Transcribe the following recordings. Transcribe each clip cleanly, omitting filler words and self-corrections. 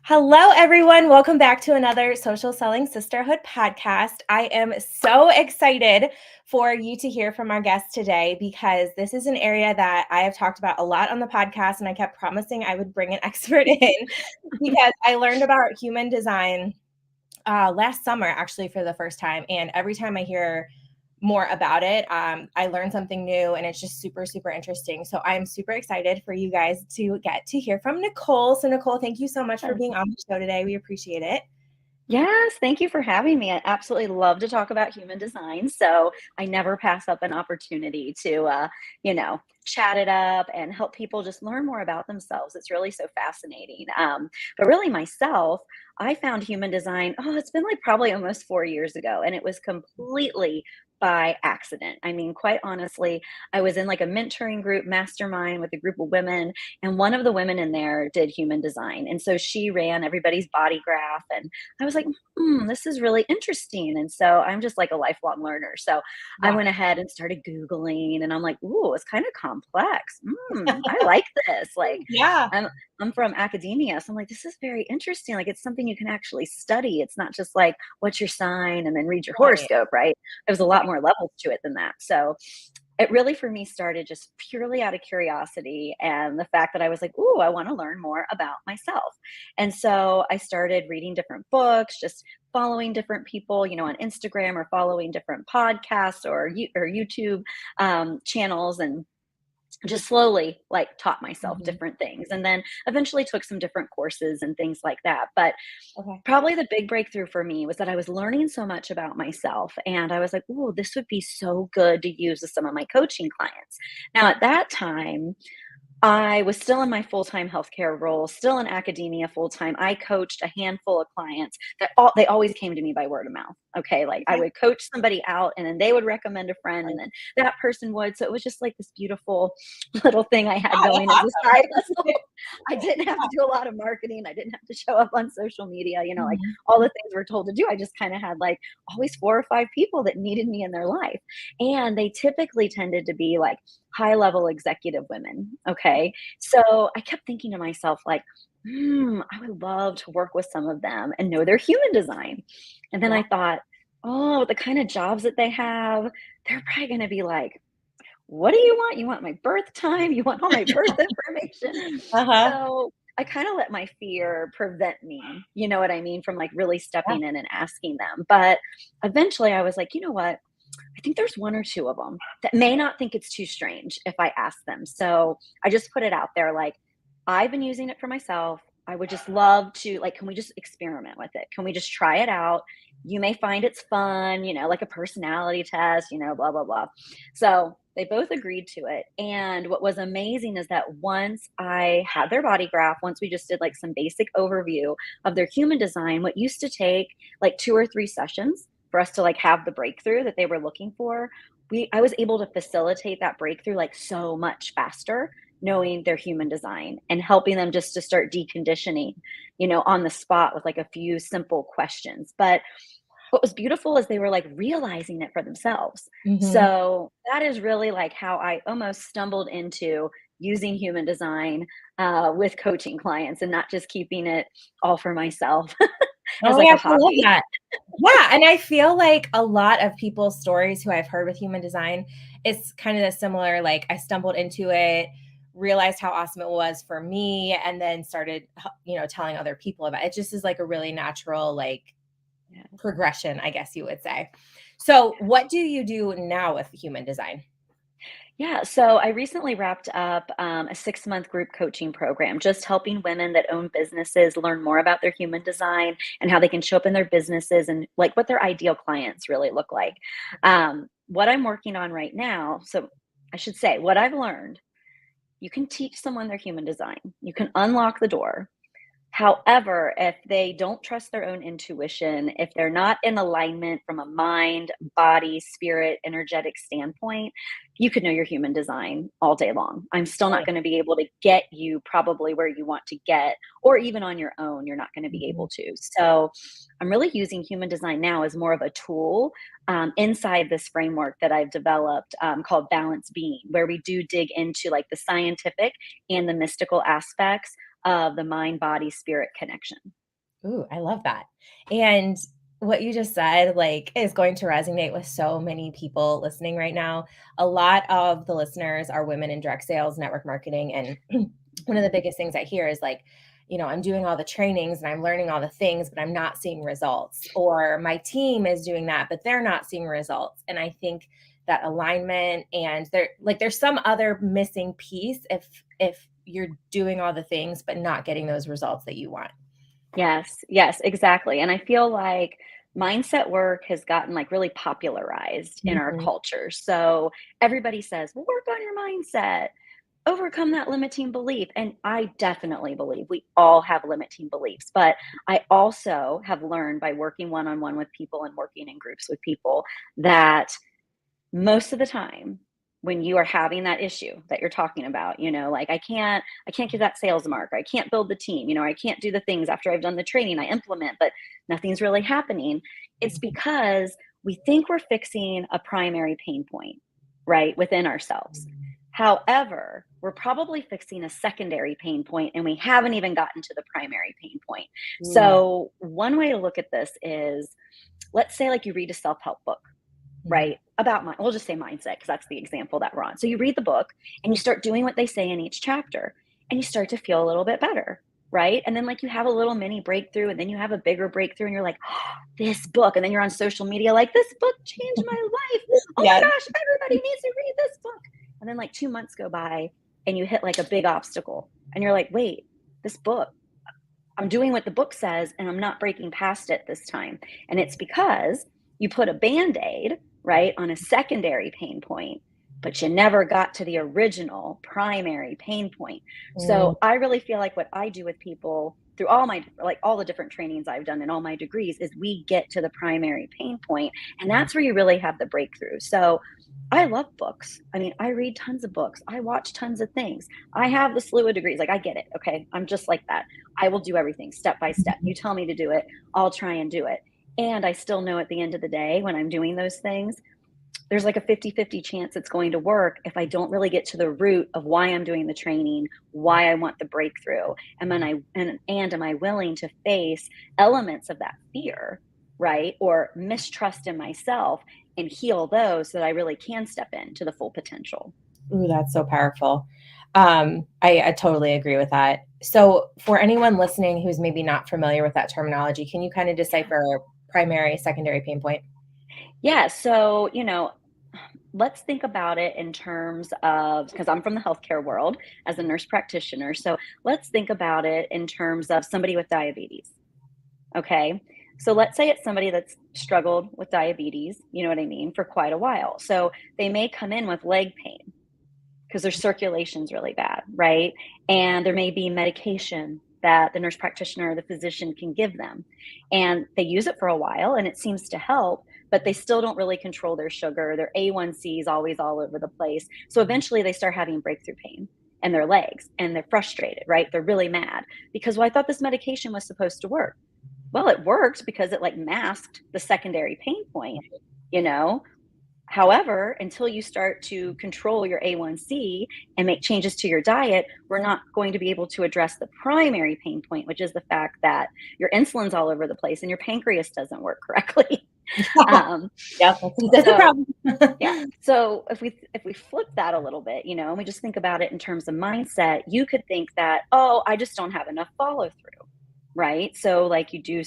Hello, everyone. Welcome back to another Social Selling Sisterhood podcast. I am so excited for you to hear from our guest today because this is an area that I have talked about a lot on the podcast, and I kept promising I would bring an expert in because I learned about human design last summer, actually, for the first time. And every time I hear more about it, I learn something new, and it's just super, super interesting. So I'm super excited for you guys to get to hear from Nicole. So Nicole, thank you so much for being on the show today. We appreciate it. Yes, thank you for having me. I absolutely love to talk about human design. So I never pass up an opportunity to, chat it up and help people just learn more about themselves. It's really so fascinating. But really, myself, I found human design, it's been like probably almost 4 years ago, and it was completely by accident. I mean, quite honestly, I was in like a mentoring group, mastermind with a group of women, and one of the women in there did human design. And so she ran everybody's body graph, and I was like, this is really interesting. And so I'm just like a lifelong learner. So I Yeah. went ahead and started Googling, and I'm like, ooh, it's kind of complex. I like this. Like, Yeah. I'm I'm from academia, so I'm like, this is very interesting. Like, it's something you can actually study. It's not just like, what's your sign and then read your Right. horoscope, right? There's a lot Right. more levels to it than that. So it really for me started just purely out of curiosity and the fact that I was like, ooh, I want to learn more about myself. And so I started reading different books, just following different people, on Instagram, or following different podcasts or YouTube channels, and just slowly like taught myself Mhm. different things, and then eventually took some different courses and things like that. But Okay. probably the big breakthrough for me was that I was learning so much about myself, and I was like, "Ooh, this would be so good to use with some of my coaching clients." Now, at that time, I was still in my full-time healthcare role, still in academia full-time. I coached a handful of clients that they always came to me by word of mouth. Okay, like I Okay. would coach somebody out, and then they would recommend a friend, and Right. then that person would. So it was just like this beautiful little thing I had Yeah, going as a that's side awesome. hustle. I didn't have to do a lot of marketing. I didn't have to show up on social media, like Mhm. all the things we're told to do. I just kind of had like always 4 or 5 people that needed me in their life. And they typically tended to be like high level executive women. Okay. So I kept thinking to myself, like, I would love to work with some of them and know their human design. And then Yeah. I thought, oh, the kind of jobs that they have, they're probably going to be like, what do you want? You want my birth time? You want all my birth information? Uh-huh. So I kind of let my fear prevent me, you know what I mean, from like really Yeah. stepping in and asking them. But eventually I was like, you know what? I think there's one or two of them that may not think it's too strange if I ask them. So I just put it out there like, I've been using it for myself. I would just love to, like, can we just experiment with it? Can we just try it out? You may find it's fun, like a personality test, blah, blah, blah. So they both agreed to it. And what was amazing is that once I had their body graph, once we just did like some basic overview of their human design, what used to take like 2 or 3 sessions for us to like have the breakthrough that they were looking for, I was able to facilitate that breakthrough like so much faster, knowing their human design and helping them just to start deconditioning, on the spot with like a few simple questions. But what was beautiful is they were like realizing it for themselves. Mhm. So that is really like how I almost stumbled into using human design with coaching clients, and not just keeping it all for myself as Oh my like a gosh, I love hobby. that. Yeah, and I feel like a lot of people's stories who I've heard with human design, it's kind of a similar, like, I stumbled into it, realized how awesome it was for me, and then started, telling other people about it. It just is like a really natural, like, Yeah. progression, I guess you would say. So, what do you do now with human design? Yeah, so I recently wrapped up a 6 month group coaching program, just helping women that own businesses learn more about their human design and how they can show up in their businesses, and like what their ideal clients really look like. What I'm working on right now, so I should say, what I've learned, you can teach someone their human design, you can unlock the door. However, if they don't trust their own intuition, if they're not in alignment from a mind, body, spirit, energetic standpoint, you could know your human design all day long. I'm still not Right. going to be able to get you probably where you want to get, or even on your own, you're not going to be Mhm. able to. So I'm really using human design now as more of a tool inside this framework that I've developed called Balance Being, where we do dig into like the scientific and the mystical aspects of the mind, body, spirit connection. Ooh, I love that. And what you just said, like, is going to resonate with so many people listening right now. A lot of the listeners are women in direct sales, network marketing. And one of the biggest things I hear is like, I'm doing all the trainings and I'm learning all the things, but I'm not seeing results. Or my team is doing that, but they're not seeing results. And I think that alignment and there's some other missing piece if you're doing all the things, but not getting those results that you want. Yes, yes, exactly. And I feel like mindset work has gotten like really popularized in our Mhm. culture. So everybody says, well, work on your mindset, overcome that limiting belief. And I definitely believe we all have limiting beliefs. But I also have learned by working one on one with people and working in groups with people that most of the time when you are having that issue that you're talking about, like I can't get that sales mark, or I can't build the team, I can't do the things after I've done the training, I implement, but nothing's really happening. It's because we think we're fixing a primary pain point, right, within ourselves. However, we're probably fixing a secondary pain point and we haven't even gotten to the primary pain point. Ooh. So one way to look at this is, let's say like you read a self-help book, Mhm. right? About we'll just say mindset because that's the example that we're on. So you read the book and you start doing what they say in each chapter and you start to feel a little bit better, right? And then like you have a little mini breakthrough and then you have a bigger breakthrough and you're like, oh, this book. And then you're on social media like, this book changed my life. Oh my Yeah. gosh, everybody needs to read this book. And then like 2 months go by and you hit like a big obstacle and you're like, wait, this book, I'm doing what the book says and I'm not breaking past it this time. And it's because you put a band aid, right, on a secondary pain point, but you never got to the original primary pain point. Mm, So I really feel like what I do with people through all my, like all the different trainings I've done in all my degrees, is we get to the primary pain point, and that's where you really have the breakthrough. So I love books. I mean, I read tons of books. I watch tons of things. I have the slew of degrees. Like, I get it. Okay. I'm just like that. I will do everything step by step. You tell me to do it, I'll try and do it. And I still know at the end of the day, when I'm doing those things, there's like a 50-50 chance it's going to work if I don't really get to the root of why I'm doing the training, why I want the breakthrough. And am I willing to face elements of that fear, right? Or mistrust in myself and heal those so that I really can step into the full potential. ooh, that's so powerful. I totally agree with that. So, for anyone listening who's maybe not familiar with that terminology, can you kind of decipher primary, secondary pain point? Yeah. So, let's think about it in terms of, because I'm from the healthcare world as a nurse practitioner. So let's think about it in terms of somebody with diabetes. Okay. So let's say it's somebody that's struggled with diabetes, you know what I mean, for quite a while. So they may come in with leg pain because their circulation's really bad, right? And there may be medication that the nurse practitioner or the physician can give them. And they use it for a while and it seems to help, but they still don't really control their sugar. Their A1C is always all over the place. So eventually they start having breakthrough pain in their legs and they're frustrated, right? They're really mad because, well, I thought this medication was supposed to work. Well, it worked because it like masked the secondary pain point, you know? However, until you start to control your A1C and make changes to your diet, we're not going to be able to address the primary pain point, which is the fact that your insulin's all over the place and your pancreas doesn't work correctly. um, Yeah, that's a so problem. yeah. So if we flip that a little bit, and we just think about it in terms of mindset, you could think that, oh, I just don't have enough follow through, right? So like you do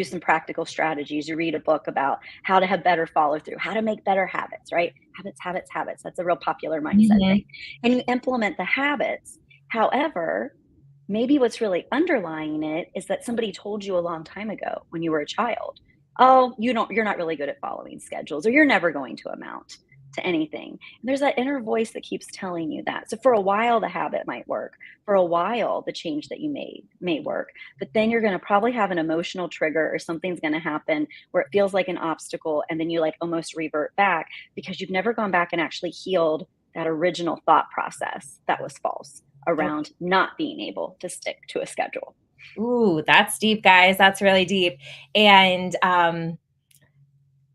some practical strategies, you read a book about how to have better follow through, how to make better habits, right? Habits, habits, habits. That's a real popular mindset Mhm. thing. And you implement the habits. However, maybe what's really underlying it is that somebody told you a long time ago when you were a child, oh, you're not really good at following schedules, or you're never going to amount to anything. And there's that inner voice that keeps telling you that. So for a while the habit might work, for a while the change that you made may work, but then you're going to probably have an emotional trigger or something's going to happen where it feels like an obstacle, and then you like almost revert back because you've never gone back and actually healed that original thought process that was false around not being able to stick to a schedule. Ooh, that's deep, guys. That's really deep. And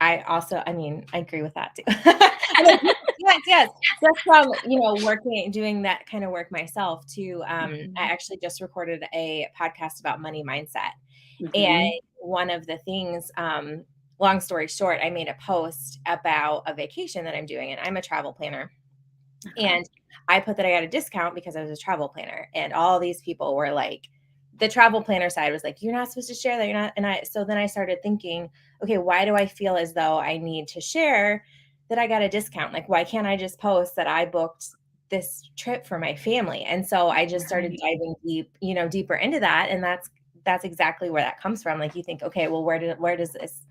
I mean, I agree with that too. Yes. Just from, doing that kind of work myself too. I actually just recorded a podcast about money mindset. And Mhm. one of the things, long story short, I made a post about a vacation that I'm doing, and I'm a travel planner. Uh-huh. And I put that I got a discount because I was a travel planner. And all these people were like, the travel planner side was like, you're not supposed to share that. You're not. So then I started thinking, okay, why do I feel as though I need to share that I got a discount? Like, why can't I just post that I booked this trip for my family? And so I just started Right. diving deeper into that. And that's exactly where that comes from. Like, you think, okay, well, where does this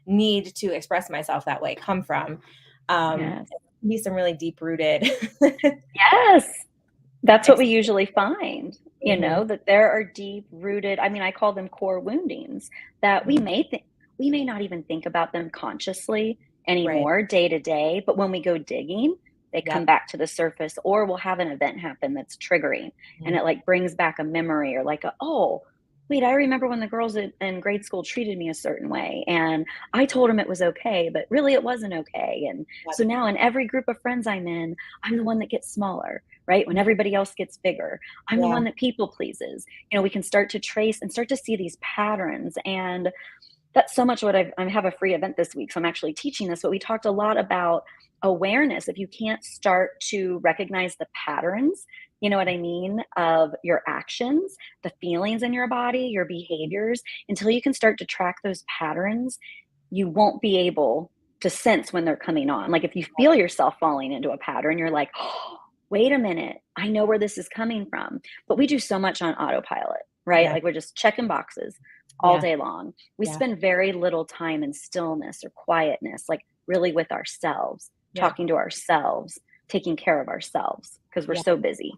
need to express myself that way come from? Yes. Be some really deep rooted. Yes. That's what we usually find, Mhm. that there are deep rooted, I mean, I call them core woundings that Mhm. we may not even think about them consciously Right. anymore day to day, but when we go digging, they come Yep. back to the surface, or we'll have an event happen that's triggering, and Mhm. it like brings back a memory, or like, oh, wait, I remember when the girls in grade school treated me a certain way, and I told them it was okay, but really it wasn't okay. And Yep. so now in every group of friends I'm in, I'm the one that gets smaller, right? When everybody else gets bigger, I'm the Yeah. one that people pleases. We can start to trace and start to see these patterns. And that's so much what I have a free event this week. So I'm actually teaching this, but we talked a lot about awareness. If you can't start to recognize the patterns, you know what I mean, of your actions, the feelings in your body, your behaviors, until you can start to track those patterns, you won't be able to sense when they're coming on. Like if you feel yourself falling into a pattern, you're like, oh, wait a minute, I know where this is coming from. But we do so much on autopilot, right? Yeah. Like we're just checking boxes all Yeah. day long. We Yeah. spend very little time in stillness or quietness, like really with ourselves, Yeah. talking to ourselves, taking care of ourselves because we're Yeah. so busy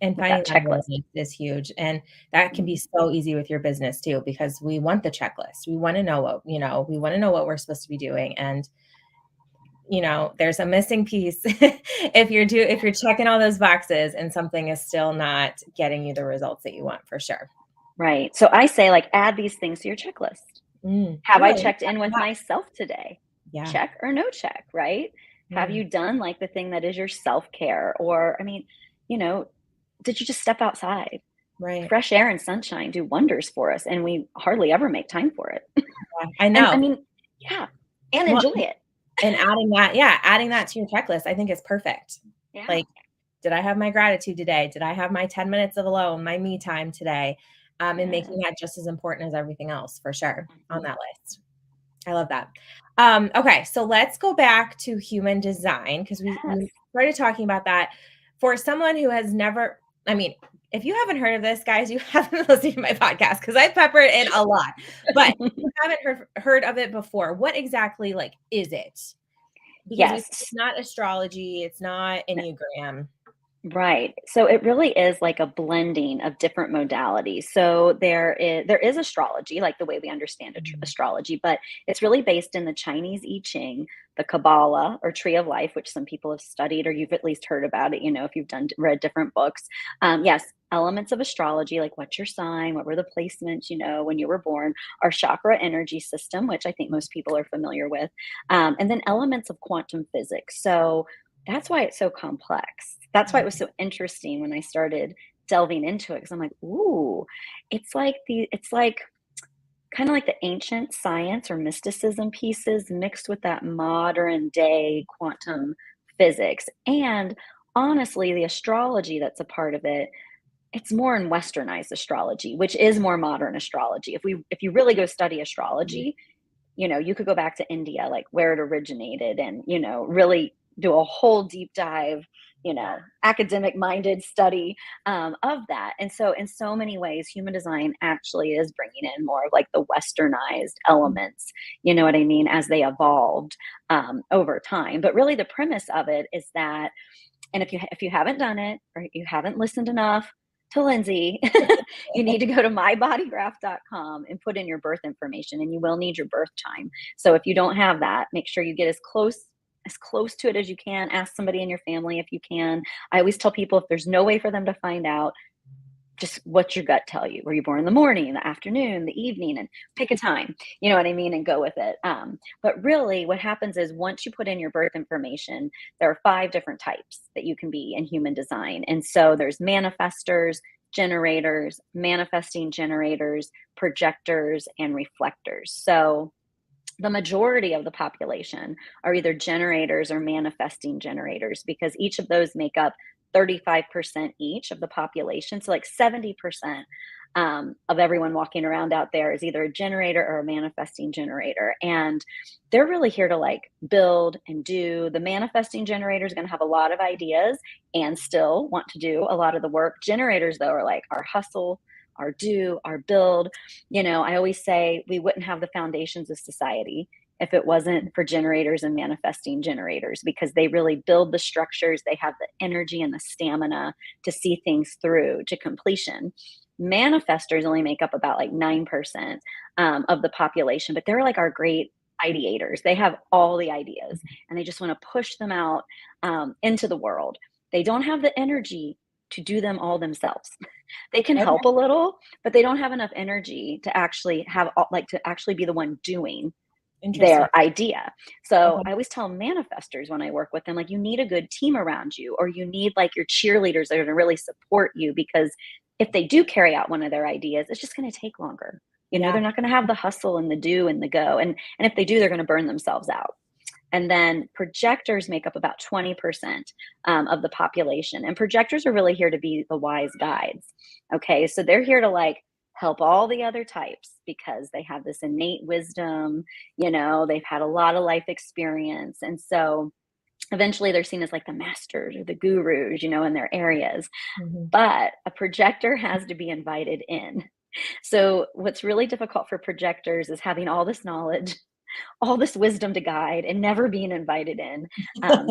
And with finding that that checklist. balance is huge. And that can be Mhm. so easy with your business too, because we want the checklist. We want to know we want to know what we're supposed to be doing. And, there's a missing piece if you're checking all those boxes and something is still not getting you the results that you want for sure. Right. So I say, like, add these things to your checklist. Have I Really? checked in with myself today? Yeah. Check or no check, right? Have Mm, you done like the thing that is your self care? Or, I mean, you know, did you just step outside? right. Fresh air and sunshine do wonders for us, and we hardly ever make time for it. Yeah, I And I know. mean, yeah, and Well, enjoy it. and adding that to your checklist, I think is perfect. Yeah. Like, did I have my gratitude today? Did I have my 10 minutes of alone, my me time today? And making Yes. that just as important as everything else for sure on Mhm. that list. I love that. Okay, so let's go back to human design because we Yes. started talking about that. For someone who has never, I mean, if you haven't heard of this, guys, you haven't listened to my podcast because I pepper it in a lot. But if you haven't heard of it before, what exactly like is it? Because we Yes. it's not astrology, it's not Enneagram. Right. So it really is like a blending of different modalities. So there is astrology, like the way we understand Mhm. astrology, but it's really based in the Chinese I Ching, the Kabbalah or Tree of Life, which some people have studied or you've at least heard about it. If you've read different books. Yes, elements of astrology, like what's your sign, what were the placements, when you were born, our chakra energy system, which I think most people are familiar with, and then elements of quantum physics. So that's why it's so complex. That's why it was so interesting when I started delving into it because I'm like, ooh, it's like kind of like the ancient science or mysticism pieces mixed with that modern day quantum physics. And honestly, the astrology that's a part of it, it's more in westernized astrology, which is more modern astrology. If you really go study Mhm. astrology, you could go back to India, like where it originated, and, really do a whole deep dive, academic minded study of that. And so, in so many ways, human design actually is bringing in more of like the westernized elements, you know what I mean, as they evolved over time. But really, the premise of it is that, and if you haven't done it or you haven't listened enough to Lindsay, you need to go to mybodygraph.com and put in your birth information, and you will need your birth time. So if you don't have that, make sure you get as close to it as you can. Ask somebody in your family if you can. I always tell people if there's no way for them to find out, just what your gut tell you. Were you born in the morning, the afternoon, the evening, and pick a time, you know what I mean, and go with it. But really what happens is once you put in your birth information, there are 5 different types that you can be in human design. And so there's manifestors, generators, manifesting generators, projectors, and reflectors. So the majority of the population are either generators or manifesting generators, because each of those make up 35% each of the population. So, like 70% of everyone walking around out there is either a generator or a manifesting generator. And they're really here to like build and do. The manifesting generator is going to have a lot of ideas and still want to do a lot of the work. Generators, though, are like our hustle, our do, our build. You know, I always say we wouldn't have the foundations of society if it wasn't for generators and manifesting generators, because they really build the structures. They have the energy and the stamina to see things through to completion. Manifestors only make up about like 9% of the population, but they're like our great ideators. They have all the ideas and they just want to push them out into the world. They don't have the energy to do them all themselves. They can Okay. help a little, but they don't have enough energy to actually have like to actually be the one doing Interesting. their idea. So Okay. I always tell manifestors when I work with them, like, you need a good team around you, or you need like your cheerleaders that are going to really support you, because if they do carry out one of their ideas, it's just going to take longer. You know, Yeah. they're not going to have the hustle and the do and the go. And if they do, they're going to burn themselves out. And then projectors make up about 20% of the population. And projectors are really here to be the wise guides. Okay. So they're here to like help all the other types because they have this innate wisdom, you know, they've had a lot of life experience. And so eventually they're seen as like the masters or the gurus, you know, in their areas. Mhm. But a projector has to be invited in. So what's really difficult for projectors is having all this knowledge, all this wisdom to guide, and never being invited in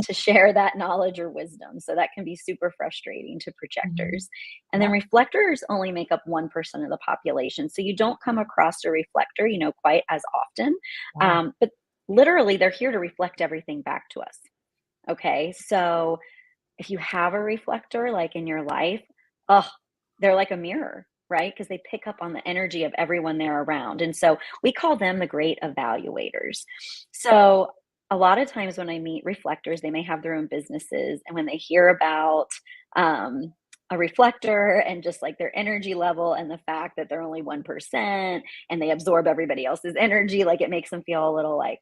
to share that knowledge or wisdom. So that can be super frustrating to Mhm. projectors. And then Yeah. reflectors only make up 1% of the population. So you don't come across a reflector, you know, quite as often. Wow. But literally, they're here to reflect everything back to us. Okay. So if you have a reflector like in your life, oh, they're like a mirror, right? Because they pick up on the energy of everyone they're around. And so we call them the great evaluators. So a lot of times when I meet reflectors, they may have their own businesses. And when they hear about a reflector and just like their energy level and the fact that they're only 1% and they absorb everybody else's energy, like it makes them feel a little like,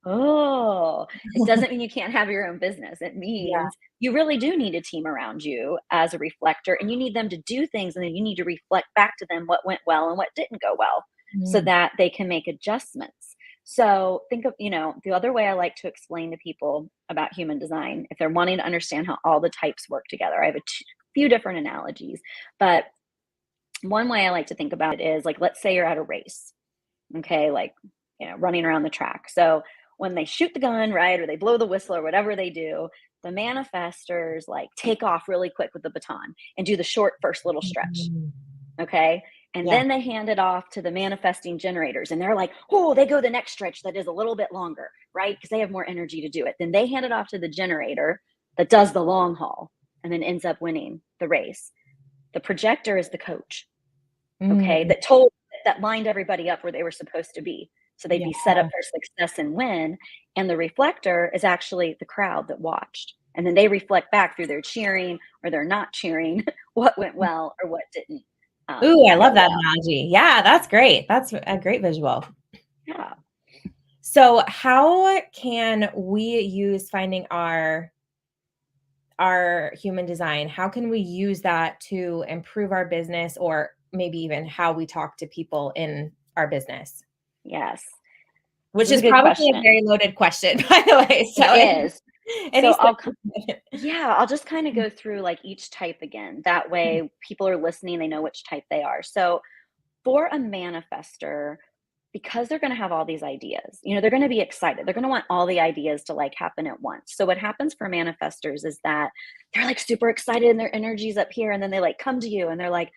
oh, it doesn't mean you can't have your own business. It Yeah. means you really do need a team around you as a reflector, and you need them to do things, and then you need to reflect back to them what went well and what didn't go well so Mm. that they can make adjustments. So think of, you know, the other way I like to explain to people about human design, if they're wanting to understand how all the types work together, I have few different analogies, but one way I like to think about it is like, let's say you're at a race, okay, like, you know, running around the track. So when they shoot the gun, right, or they blow the whistle or whatever they do, the manifestors like take off really quick with the baton and do the short first little stretch. Mhm. Okay. And Yeah. then they hand it off to the manifesting generators and they're like, oh, they go the next stretch that is a little bit longer, right? Because they have more energy to do it. Then they hand it off to the generator that does the long haul and then ends up winning the race. The projector is the coach, okay, Mm. that lined everybody up where they were supposed to be. So they'd Yeah. be set up for success and win. And the reflector is actually the crowd that watched. And then they reflect back through their cheering or they're not cheering what went well or what didn't Ooh, I love go that well. analogy. Yeah, that's great. That's a great visual. Yeah. So, how can we use finding our human design? How can we use that to improve our business or maybe even how we talk to people in our business? Yes. This Which is a is good probably a question. very loaded question, by the way. So, It is. any So suggestions? yeah, I'll just kind of go through like each type again. That way people are listening, they know which type they are. So for a manifester, because they're going to have all these ideas, you know, they're going to be excited. They're going to want all the ideas to like happen at once. So what happens for manifestors is that they're like super excited and their energy's up here. And then they like come to you and they're like,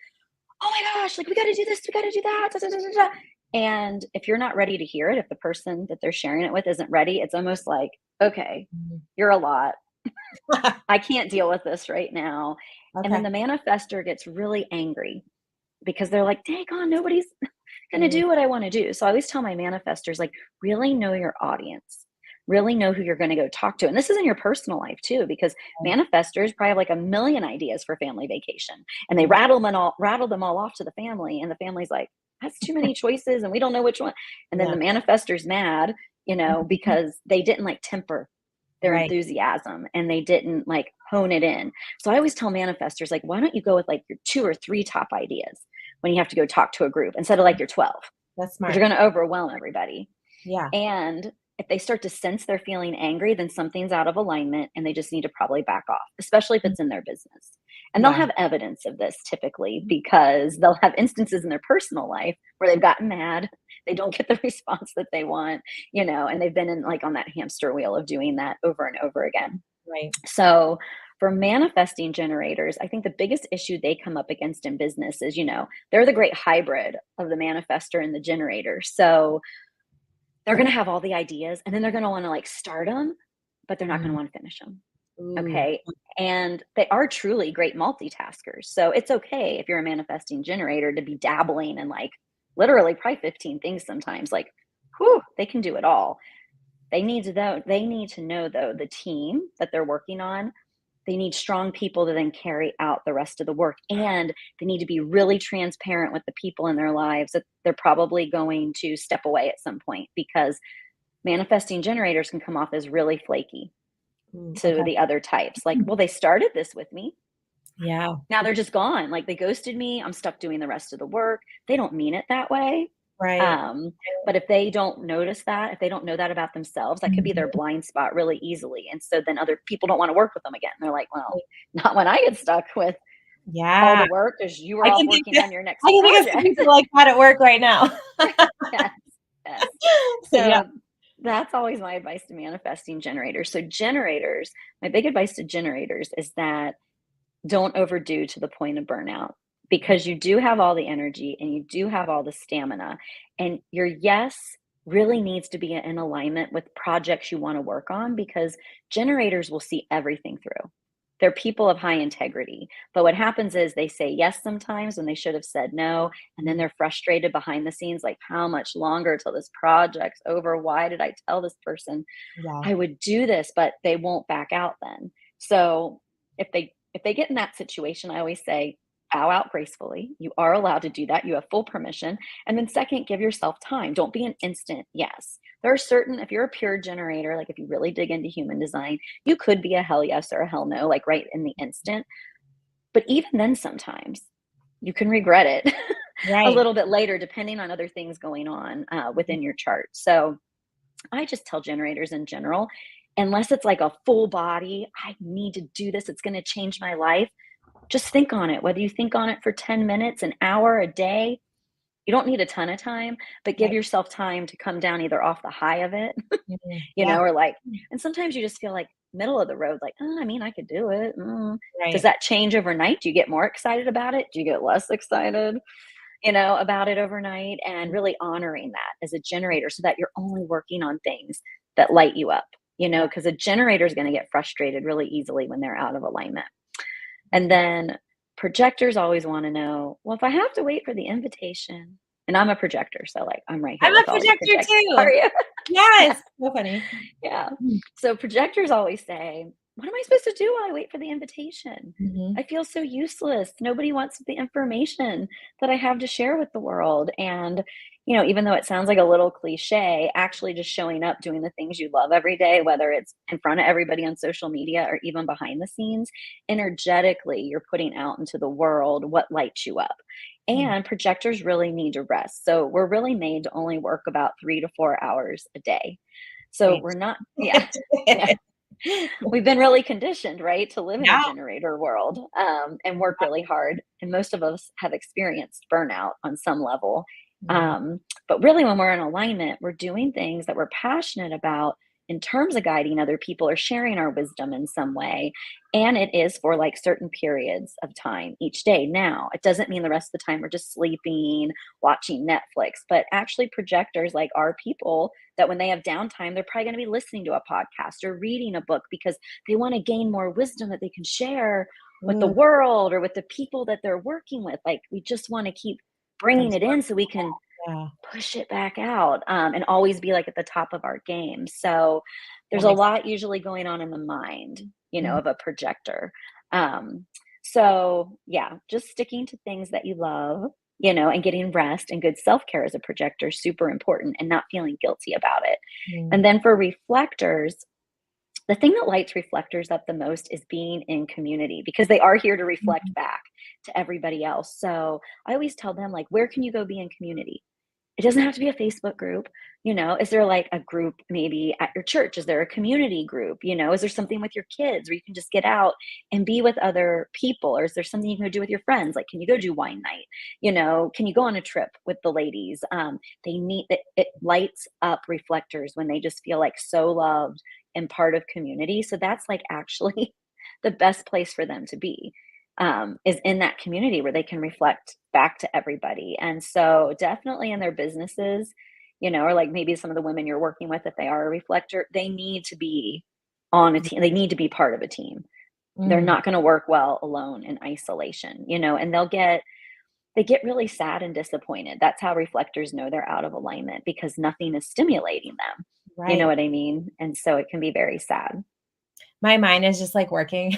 oh my gosh, like we got to do this, we got to do that. Da, da, da, da, da. And if you're not ready to hear it, if the person that they're sharing it with isn't ready, it's almost like, okay, Mhm. you're a lot. I can't deal with this right now. And then Okay. the manifester gets really angry because they're like, dang on, nobody's going to Mm, do what I want to do. So I always tell my manifestors, like, really know your audience, really know who you're going to go talk to. And this is in your personal life too, because right. manifestors probably have like a million ideas for family vacation, and they Mm, rattle them all off to the family. And the family's like, that's too many choices and we don't know which one. And then yeah. the manifestor's mad, Mhm. because they didn't like temper their Right. enthusiasm and they didn't like hone it in. So I always tell manifestors, like, why don't you go with like your 2 or 3 top ideas when you have to go talk to a group instead of like your 12, That's because smart. you're going to overwhelm everybody. Yeah. And if they start to sense they're feeling angry, then something's out of alignment and they just need to probably back off, especially if Mm, it's in their business. And they'll yeah. have evidence of this typically because they'll have instances in their personal life where they've gotten mad, they don't get the response that they want, and they've been in like on that hamster wheel of doing that over and over again. Right. So for manifesting generators, I think the biggest issue they come up against in business is, they're the great hybrid of the manifestor and the generator. So they're going to have all the ideas and then they're going to want to like start them, but they're not going to Mm. want to finish them. Ooh. Okay. And they are truly great multitaskers. So it's okay if you're a manifesting generator to be dabbling in like literally probably 15 things sometimes. Like, whew, they can do it all. They need to know though the team that they're working on. They need strong people to then carry out the rest of the work. And they need to be really transparent with the people in their lives that they're probably going to step away at some point, because manifesting generators can come off as really flaky to Okay. the other types. Like, well, they started this with me. Yeah. Now they're just gone. Like they ghosted me. I'm stuck doing the rest of the work. They don't mean it that way. Right. Um, but if they don't notice that, if they don't know that about themselves, that could be their Mhm. blind spot really easily. And so then other people don't want to work with them again. They're like, well, not when I get stuck with all Yeah. the work because you were I off can think working on your next I can think of some project. people like that at work right now. Yes, yes. Yeah. So that's always my advice to manifesting generators. So generators, my big advice to generators is that don't overdo to the point of burnout, because you do have all the energy and you do have all the stamina, and your yes really needs to be in alignment with projects you want to work on, because generators will see everything through. They're people of high integrity, but what happens is they say yes sometimes when they should have said no, and then Mm, they're frustrated behind the scenes, like, how much longer till this project's over? Why did I tell this person yeah. I would do this? But they won't back out then. So if they get in that situation, I always say, bow out gracefully. You are allowed to do that. You have full permission. And then second, give yourself time. Don't be an instant yes. There are certain, if you're a pure generator, like if you really dig into human design, you could be a hell yes or a hell no, like right in the instant. But even then, sometimes you can regret it a Right. little bit later, depending on other things going on within your chart. So I just tell generators in general, unless it's like a full body, I need to do this, it's going to change my life. Just think on it. Whether you think on it for 10 minutes, an hour, a day, you don't need a ton of time, but give Right. yourself time to come down either off the high of it, Yeah. or like, and sometimes you just feel like middle of the road, like, oh, I mean, I could do it. Does Right. that change overnight? Do you get more excited about it? Do you get less excited? About it overnight, and really honoring that as a generator so that you're only working on things that light you up, Yeah. because a generator is going to get frustrated really easily when they're out of alignment. And then projectors always want to know, well, if I have to wait for the invitation, and I'm a projector, so like I'm right here I'm a with all the projector project. too. Are you? Yeah. Yes. So funny. Yeah. So projectors always say, what am I supposed to do while I wait for the invitation? Mhm. I feel so useless. Nobody wants the information that I have to share with the world. And, even though it sounds like a little cliche, actually just showing up, doing the things you love every day, whether it's in front of everybody on social media or even behind the scenes, energetically, you're putting out into the world what lights you up. Mm. And projectors really need to rest. So we're really made to only work about 3 to 4 hours a day. So Right. we're not, yeah, yeah. We've been really conditioned, right, to live in a Yeah. generator world, and work really hard. And most of us have experienced burnout on some level. Mhm. But really, when we're in alignment, we're doing things that we're passionate about in terms of guiding other people or sharing our wisdom in some way. And it is for like certain periods of time each day. Now, it doesn't mean the rest of the time we're just sleeping, watching Netflix, but actually, projectors like are people that when they have downtime, they're probably going to be listening to a podcast or reading a book because they want to gain more wisdom that they can share with the Ooh, world or with the people that they're working with. Like, we just want to keep bringing it in so we can yeah, push it back out, and always be like at the top of our game. So that there's a makes lot usually going on in the mind, mhm, of a projector. Um, so yeah, just sticking to things that you love, and getting rest and good self-care as a projector is super important, and not feeling guilty about it. mm, And then for reflectors, the thing that lights reflectors up the most is being in community, because they are here to reflect mhm. back to everybody else. So I always tell them, like, where can you go be in community? It doesn't have to be a Facebook group. Is there like a group maybe at your church? Is there a community group? Is there something with your kids where you can just get out and be with other people? Or is there something you can go do with your friends? Like, can you go do wine night? Can you go on a trip with the ladies? They need it lights up reflectors when they just feel like so loved and part of community. So that's like actually the best place for them to be, is in that community where they can reflect back to everybody. And so, definitely in their businesses, or like maybe some of the women you're working with, if they are a reflector, they need to be on a team. They need to be part of a team. They're Mm, not going to work well alone in isolation, and they get really sad and disappointed. That's how reflectors know they're out of alignment, because nothing is stimulating them. You know right. what I mean? And so it can be very sad. My mind is just like working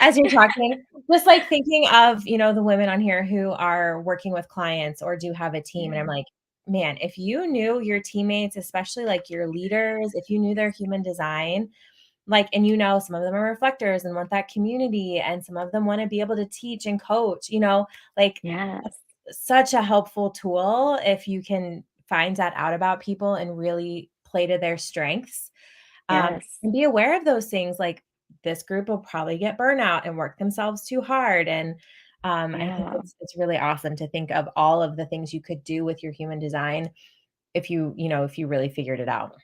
as you're talking, just like thinking of, the women on here who are working with clients or do have a team. And I'm Yeah. like, man, if you knew your teammates, especially like your leaders, if you knew their human design, like, and some of them are reflectors and want that community, and some of them want to be able to teach and coach, like Yes. such a helpful tool if you can find that out about people and really play to their strengths, Yes. and be aware of those things. Like, this group will probably get burnout and work themselves too hard. And I think Yeah. it's really awesome to think of all of the things you could do with your human design if you really figured it out.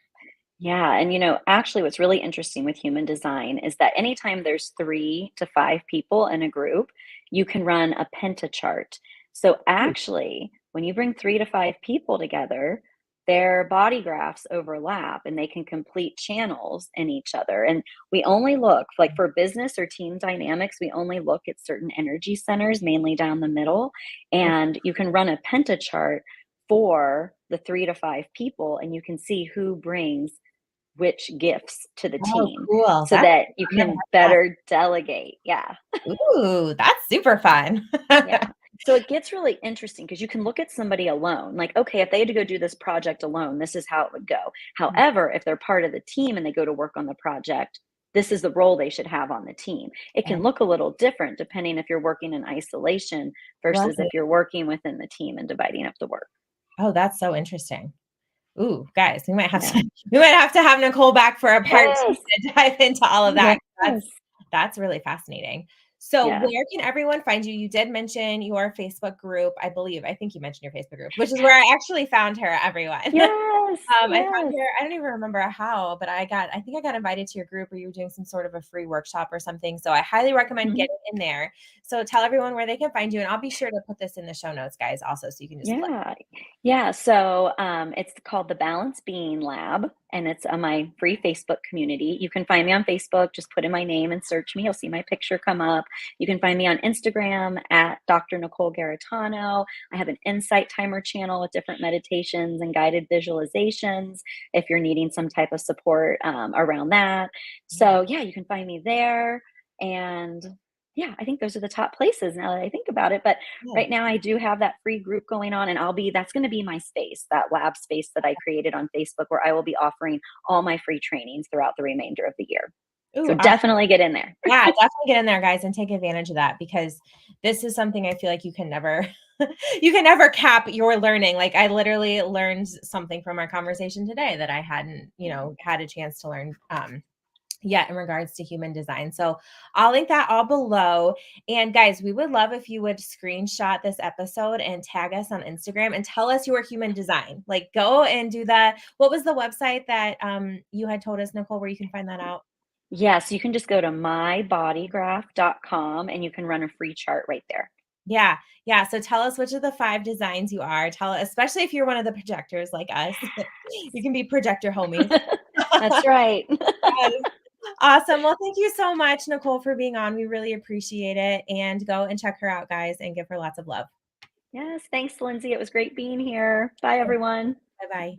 Yeah, and actually what's really interesting with human design is that anytime there's 3 to 5 people in a group, you can run a pentachart. So Ooh, actually, when you bring 3 to 5 people together, their body graphs overlap and they can complete channels in each other. And we only look, like for business or team dynamics, we only look at certain energy centers, mainly down the middle. oh, And you can run a pentachart for the 3 to 5 people, and you can see who brings which gifts to the oh, team cool. so That's that you I've never can heard better delegate. Yeah. that. Ooh, that's super fun. Yeah. So it gets really interesting because you can look at somebody alone, like, okay, if they had to go do this project alone, this is how it would go. However, if they're part of the team and they go to work on the project, this is the role they should have on the team. It can look a little different depending if you're working in isolation Right. versus if you're working within the team and dividing up the work. Oh, that's so interesting. Ooh, guys, we might have Yeah. to we might have to have Nicole back for a part 2 Yes. to dive into all of that. Yes. That's really fascinating. So Yeah. where can everyone find you? You did mention your Facebook group, I believe. I think you mentioned your Facebook group, which is where I actually found her, everyone. Yes. I found Yes. her, I don't even remember how, but I think I got invited to your group where you were doing some sort of a free workshop or something. So I highly recommend Mhm. getting in there. So tell everyone where they can find you, and I'll be sure to put this in the show notes, guys, also, so you can just click. Yeah. Yeah. So it's called the Balance Being Lab, and it's on my free Facebook community. You can find me on Facebook. Just put in my name and search me. You'll see my picture come up. You can find me on Instagram at Dr. Nicole Garritano. I have an insight timer channel with different meditations and guided visualizations if you're needing some type of support around that. Yeah. So, yeah, you can find me there. And yeah, I think those are the top places now that I think about it. But Yeah. right now I do have that free group going on, and that's going to be my space, that lab space that I created on Facebook, where I will be offering all my free trainings throughout the remainder of the year. Ooh, So definitely get in there. yeah, definitely get in there, guys, and take advantage of that, because this is something I feel like you can never you can never cap your learning. Like, I literally learned something from our conversation today that I hadn't, had a chance to learn yet in regards to human design. So I'll link that all below. And guys, we would love if you would screenshot this episode and tag us on Instagram and tell us your human design. Like, go and do that. What was the website that you had told us, Nicole, where you can find that out? Yes, you can just go to mybodygraph.com and you can run a free chart right there. Yeah. Yeah. So tell us which of the 5 designs you are. Tell us, especially if you're one of the projectors like us. You can be projector homies. That's right. Yes. Awesome. Well, thank you so much, Nicole, for being on. We really appreciate it. And go and check her out, guys, and give her lots of love. Yes, thanks, Lindsay. It was great being here. Bye, everyone. Bye-bye.